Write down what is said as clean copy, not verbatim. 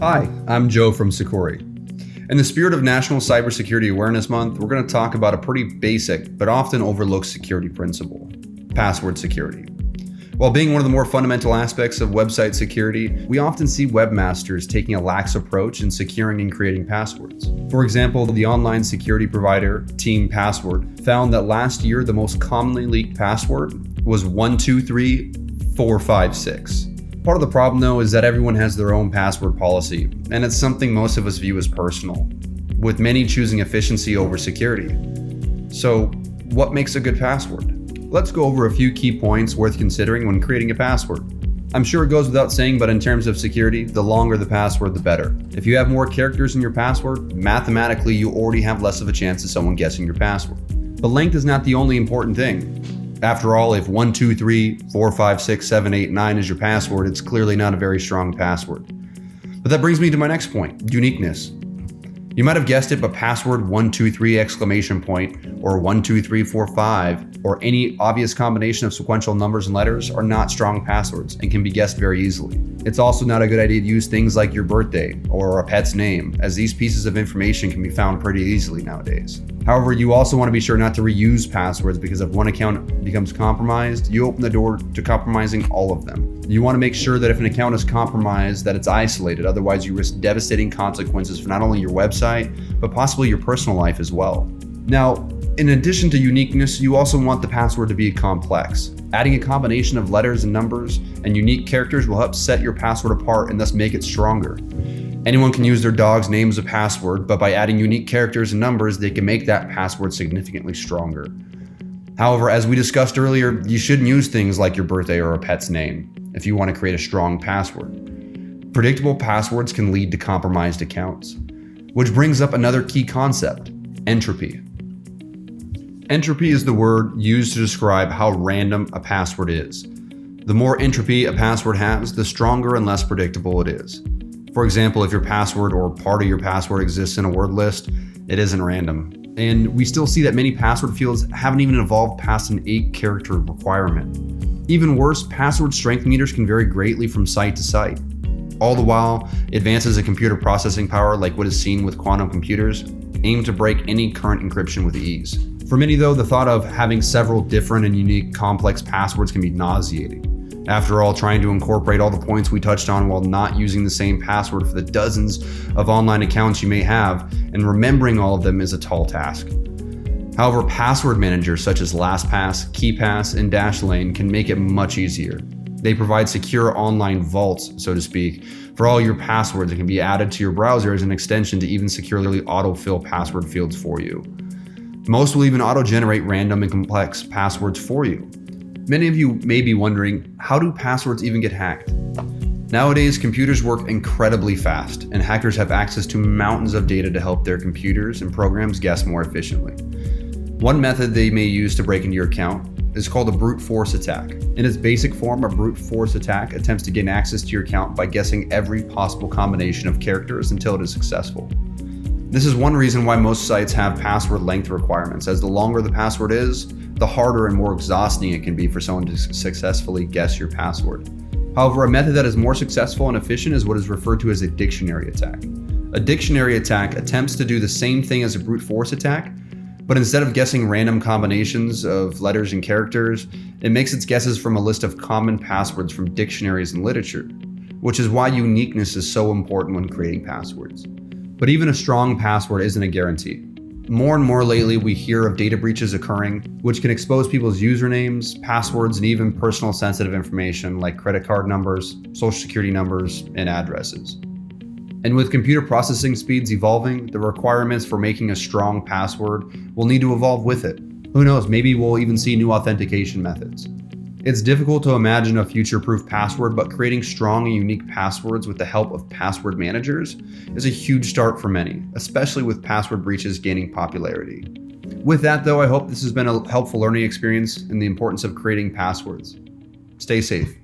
Hi, I'm Joe from Sucuri. In the spirit of National Cybersecurity Awareness Month, we're going to talk about a pretty basic but often overlooked security principle: password security. While being one of the more fundamental aspects of website security, we often see webmasters taking a lax approach in securing and creating passwords. For example, the online security provider Team Password found that last year the most commonly leaked password was 123456. Part of the problem, though, is that everyone has their own password policy, and it's something most of us view as personal, with many choosing efficiency over security. So, what makes a good password? Let's go over a few key points worth considering when creating a password. I'm sure it goes without saying, but in terms of security, the longer the password, the better. If you have more characters in your password, mathematically you already have less of a chance of someone guessing your password. But length is not the only important thing. After all, if 12345678 is your password, it's clearly not a very strong password. But that brings me to my next point: uniqueness. You might have guessed it, but password 123 exclamation point or 12345 or any obvious combination of sequential numbers and letters are not strong passwords and can be guessed very easily. It's also not a good idea to use things like your birthday or a pet's name, as these pieces of information can be found pretty easily nowadays. However, you also want to be sure not to reuse passwords, because if one account becomes compromised, you open the door to compromising all of them. You want to make sure that if an account is compromised, that it's isolated. Otherwise, you risk devastating consequences for not only your website, but possibly your personal life as well. Now, in addition to uniqueness, you also want the password to be complex. Adding a combination of letters and numbers and unique characters will help set your password apart and thus make it stronger. Anyone can use their dog's name as a password, but by adding unique characters and numbers, they can make that password significantly stronger. However, as we discussed earlier, you shouldn't use things like your birthday or a pet's name if you want to create a strong password. Predictable passwords can lead to compromised accounts, which brings up another key concept: entropy. Entropy is the word used to describe how random a password is. The more entropy a password has, the stronger and less predictable it is. For example, if your password or part of your password exists in a word list, it isn't random. And we still see that many password fields haven't even evolved past an 8-character requirement. Even worse, password strength meters can vary greatly from site to site. All the while, advances in computer processing power, like what is seen with quantum computers, aim to break any current encryption with ease. For many, though, the thought of having several different and unique complex passwords can be nauseating. After all, trying to incorporate all the points we touched on while not using the same password for the dozens of online accounts you may have, and remembering all of them, is a tall task. However, password managers such as LastPass, KeePass, and Dashlane can make it much easier. They provide secure online vaults, so to speak, for all your passwords that can be added to your browser as an extension to even securely autofill password fields for you. Most will even auto-generate random and complex passwords for you. Many of you may be wondering, how do passwords even get hacked? Nowadays, computers work incredibly fast, and hackers have access to mountains of data to help their computers and programs guess more efficiently. One method they may use to break into your account is called a brute force attack. In its basic form, a brute force attack attempts to gain access to your account by guessing every possible combination of characters until it is successful. This is one reason why most sites have password length requirements, as the longer the password is, the harder and more exhausting it can be for someone to successfully guess your password. However, a method that is more successful and efficient is what is referred to as a dictionary attack. A dictionary attack attempts to do the same thing as a brute force attack, but instead of guessing random combinations of letters and characters, it makes its guesses from a list of common passwords from dictionaries and literature, which is why uniqueness is so important when creating passwords. But even a strong password isn't a guarantee. More and more lately, we hear of data breaches occurring, which can expose people's usernames, passwords, and even personal sensitive information like credit card numbers, social security numbers, and addresses. And with computer processing speeds evolving, the requirements for making a strong password will need to evolve with it. Who knows, maybe we'll even see new authentication methods. It's difficult to imagine a future-proof password, but creating strong and unique passwords with the help of password managers is a huge start for many, especially with password breaches gaining popularity. With that, though, I hope this has been a helpful learning experience in the importance of creating passwords. Stay safe.